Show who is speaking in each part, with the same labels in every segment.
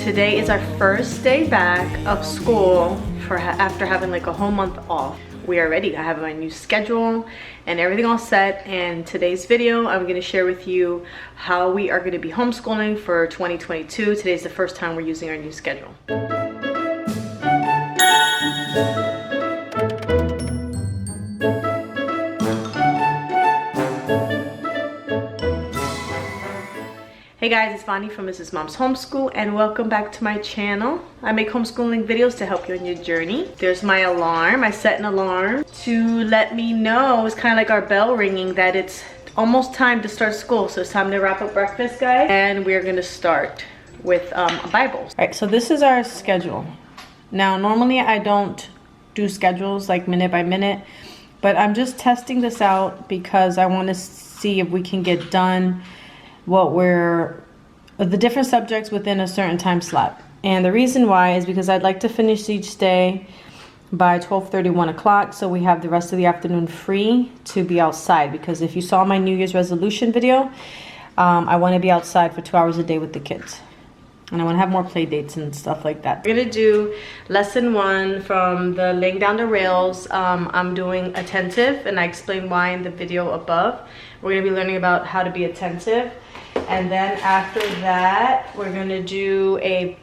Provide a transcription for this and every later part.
Speaker 1: Today is our first day back of school after having like a whole month off. We are ready. I have my new schedule and everything all set, and today's video I'm going to share with you how we are going to be homeschooling for 2022. Today's the first time we're using our new schedule. Hey guys, it's Vani from Mrs. Mom's Homeschool, and welcome back to my channel. I make homeschooling videos to help you on your journey. There's my alarm. I set an alarm to let me know, it's kind of like our bell ringing, that it's almost time to start school. So it's time to wrap up breakfast, guys, and we're gonna start with Bibles. All right, so this is our schedule. Now, normally I don't do schedules like minute by minute, but I'm just testing this out because I want to see if we can get done the different subjects within a certain time slot. And the reason why is because I'd like to finish each day by 12:30, 1 o'clock, so we have the rest of the afternoon free to be outside. Because if you saw my New Year's resolution video, I want to be outside for 2 hours a day with the kids, and I want to have more play dates and stuff like that. We're gonna do lesson 1 from the Laying Down the Rails. I'm doing attentive, and I explain why in the video above. We're gonna be learning about how to be attentive. And then after that, we're going to do a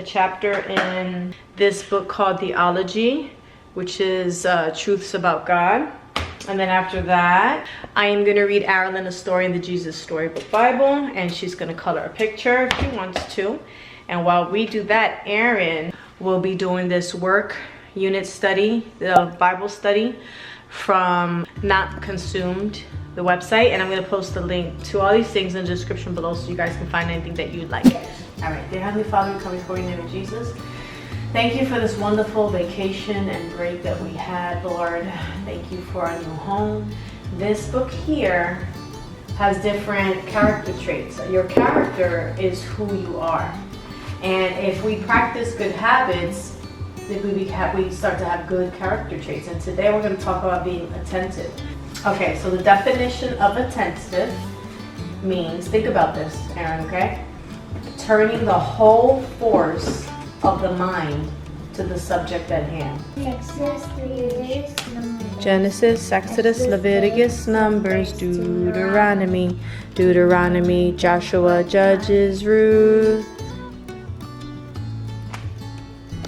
Speaker 1: chapter in this book called Theology, which is Truths About God. And then after that, I am going to read Arilyn a story in the Jesus Storybook Bible, and she's going to color a picture if she wants to. And while we do that, Erin will be doing this work unit study, the Bible study from Not Consumed, the website, and I'm going to post the link to all these things in the description below so you guys can find anything that you'd like. All right, dear Heavenly Father, we come before you in the name of Jesus. Thank you for this wonderful vacation and break that we had, Lord. Thank you for our new home. This book here has different character traits. Your character is who you are, and if we practice good habits, we start to have good character traits. And today we're going to talk about being attentive. Okay, so the definition of attentive means, think about this, Erin, okay? Turning the whole force of the mind to the subject at hand. Genesis, Exodus, Leviticus, Numbers, Deuteronomy, Joshua, Judges, Ruth.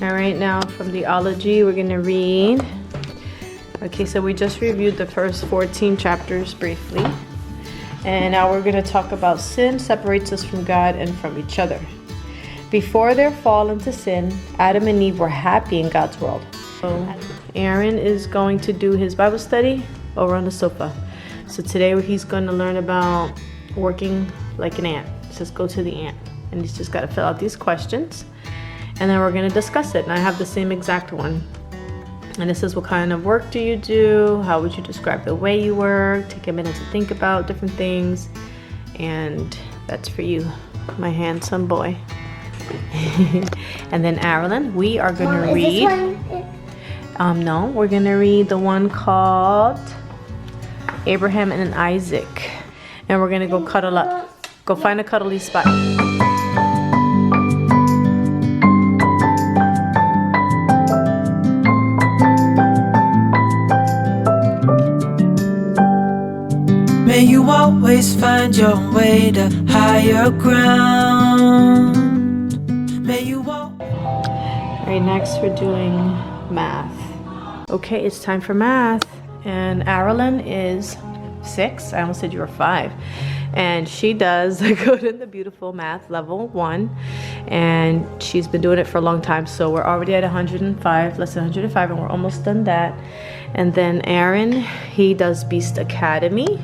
Speaker 1: All right, now from Theology, we're going to read. Okay, so we just reviewed the first 14 chapters briefly, and now we're going to talk about sin separates us from God and from each other. Before their fall into sin, Adam and Eve were happy in God's world. So Aaron is going to do his Bible study over on the sofa. So today he's going to learn about working like an ant. It says go to the ant, and he's just got to fill out these questions, and then we're going to discuss it. And I have the same exact one. And it says, what kind of work do you do? How would you describe the way you work? Take a minute to think about different things. And that's for you, my handsome boy. And then Arilyn, we are going to read. No, we're going to read the one called Abraham and Isaac. And we're going to go cuddle up. Go find a cuddly spot.
Speaker 2: May you always find your way to higher ground. May you all.
Speaker 1: All right, next we're doing math. Okay, it's time for math. And Arilyn is 6. I almost said you were 5. And she does Good and the Beautiful math level 1. And she's been doing it for a long time. So we're already at 105, lesson 105, and we're almost done that. And then Aaron, he does Beast Academy.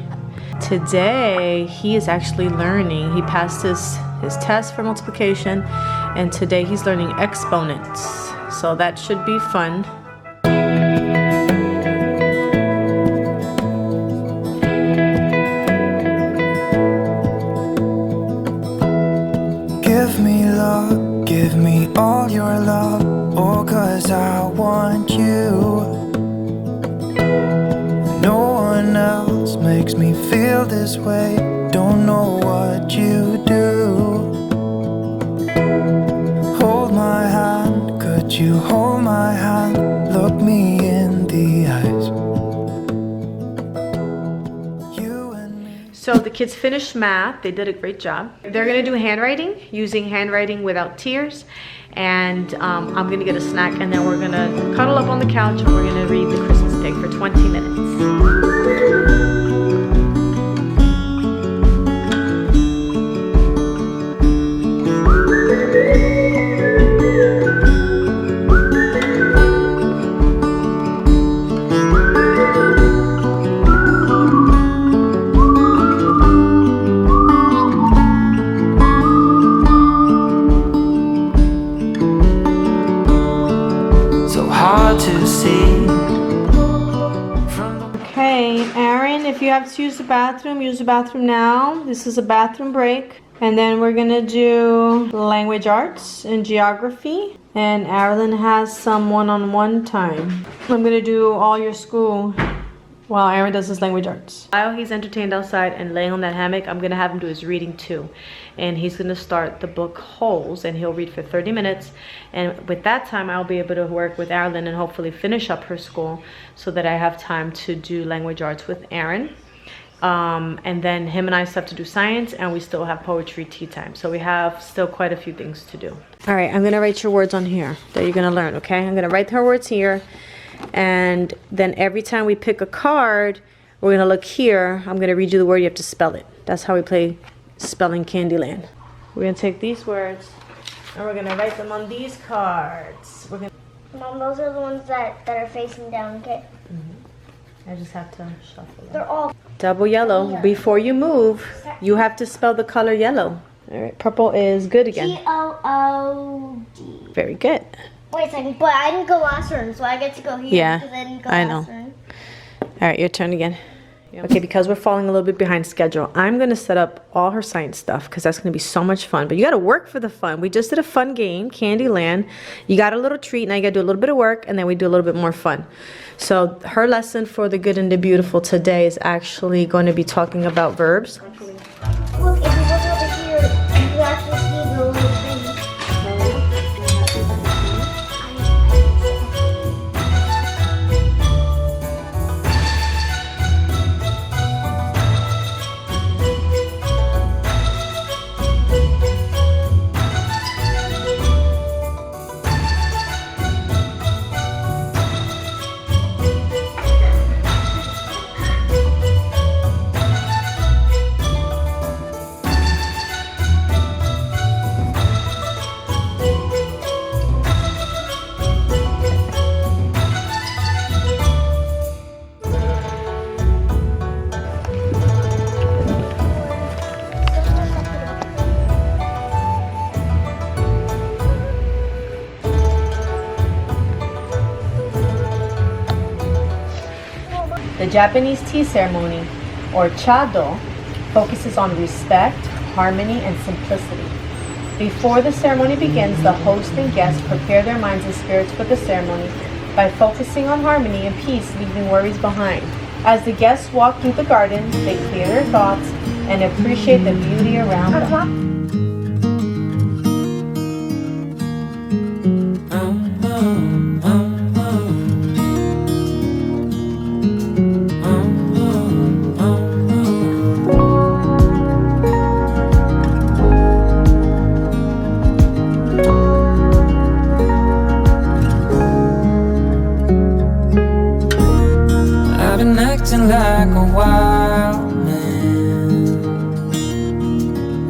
Speaker 1: Today he is actually learning. He passed his test for multiplication, and today he's learning exponents. So that should be fun.
Speaker 2: Give me love, give me all your love, oh, 'cause I want you. No one else makes me feel this way. Don't know what you do. you hold my hand, look me in the eyes. You and me.
Speaker 1: So the kids finished math. They did a great job. They're gonna do handwriting, using handwriting without tears. And I'm gonna get a snack, and then we're gonna cuddle up on the couch and we're gonna read The Christmas Pig for 20 minutes.
Speaker 2: To see.
Speaker 1: Okay, Aaron, if you have to use the bathroom now. This is a bathroom break. And then we're gonna do language arts and geography. And Aaron has some one-on-one time. I'm gonna do all your school while Aaron does his language arts. While he's entertained outside and laying on that hammock, I'm gonna have him do his reading too. And he's gonna start the book Holes, and he'll read for 30 minutes. And with that time, I'll be able to work with Aaron and hopefully finish up her school so that I have time to do language arts with Aaron. And then him and I still have to do science, and we still have poetry tea time. So we have still quite a few things to do. All right, I'm gonna write your words on here that you're gonna learn, okay? I'm gonna write her words here. And then every time we pick a card, we're gonna look here. I'm gonna read you the word, you have to spell it. That's how we play spelling Candyland. We're gonna take these words and we're gonna write them on these cards. We're gonna
Speaker 3: Mom, those are the ones that are facing down, okay?
Speaker 1: I just have to shuffle them.
Speaker 3: They're all
Speaker 1: Double yellow.
Speaker 3: Yeah.
Speaker 1: Before you move, you have to spell the color yellow. All right, purple is good again.
Speaker 3: G-O-O-D.
Speaker 1: Very good.
Speaker 3: Wait a second, but I didn't go last turn, so I get to go here.
Speaker 1: Yeah,
Speaker 3: because I didn't go
Speaker 1: I
Speaker 3: last
Speaker 1: know.
Speaker 3: turn.
Speaker 1: All right, your turn again. Okay, because we're falling a little bit behind schedule, I'm going to set up all her science stuff because that's going to be so much fun. But you got to work for the fun. We just did a fun game, Candyland. You got a little treat. Now you got to do a little bit of work, and then we do a little bit more fun. So her lesson for the good and the beautiful today is actually going to be talking about verbs.
Speaker 3: Look, if you look over here, you actually see the little thing.
Speaker 1: The Japanese tea ceremony, or chado, focuses on respect, harmony, and simplicity. Before the ceremony begins, the host and guests prepare their minds and spirits for the ceremony by focusing on harmony and peace, leaving worries behind. As the guests walk through the garden, they clear their thoughts and appreciate the beauty around them.
Speaker 2: Like a wild man,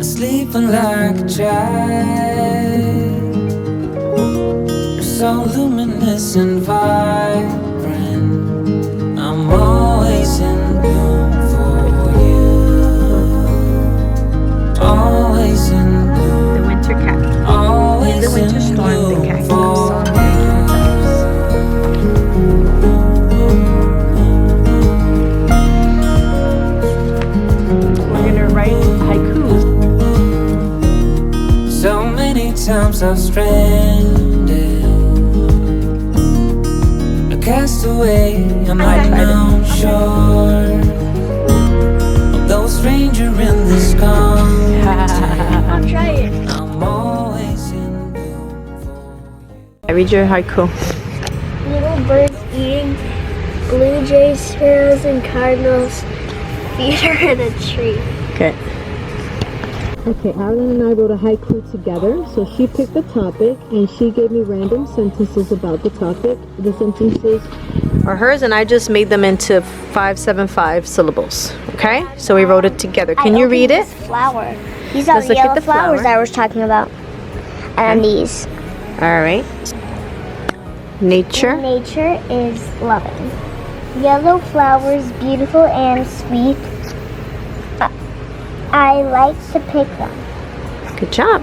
Speaker 2: sleeping like a child. You're so luminous and vibrant. I'm always in bloom for you. Always in bloom.
Speaker 1: The winter cat.
Speaker 2: Always
Speaker 1: the winter
Speaker 2: in
Speaker 1: storm, the
Speaker 2: bloom
Speaker 1: cat.
Speaker 2: for times I've stranded, a castaway on an unknown shore. Although a stranger in this continent,
Speaker 3: I'll try it.
Speaker 2: I'm always in bloom for
Speaker 1: Read your haiku.
Speaker 3: Little birds eating blue jays, sparrows, and cardinals feed her in a tree.
Speaker 1: Okay. Okay, Adeline and I wrote a haiku together. So she picked the topic and she gave me random sentences about the topic. The sentences are hers and I just made them into 575 syllables. Okay? So we wrote it together. Can you read it?
Speaker 3: Flower. These are
Speaker 1: Let's
Speaker 3: the
Speaker 1: look at
Speaker 3: yellow
Speaker 1: the
Speaker 3: flowers
Speaker 1: flower.
Speaker 3: I was talking about. And these.
Speaker 1: All right. Nature.
Speaker 3: Nature is loving. Yellow flowers, beautiful and sweet. I like to pick them.
Speaker 1: Good job.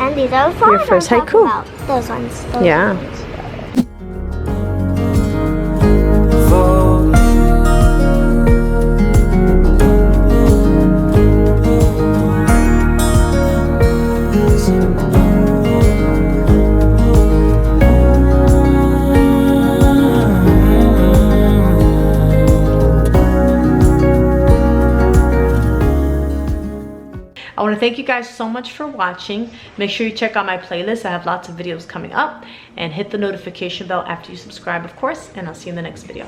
Speaker 3: And these are the flowers
Speaker 1: first
Speaker 3: I was talking
Speaker 1: haiku.
Speaker 3: about. Those ones. Those
Speaker 1: Yeah.
Speaker 3: ones.
Speaker 1: I want to thank you guys so much for watching. Make sure you check out my playlist. I have lots of videos coming up. And hit the notification bell after you subscribe, of course. And I'll see you in the next video.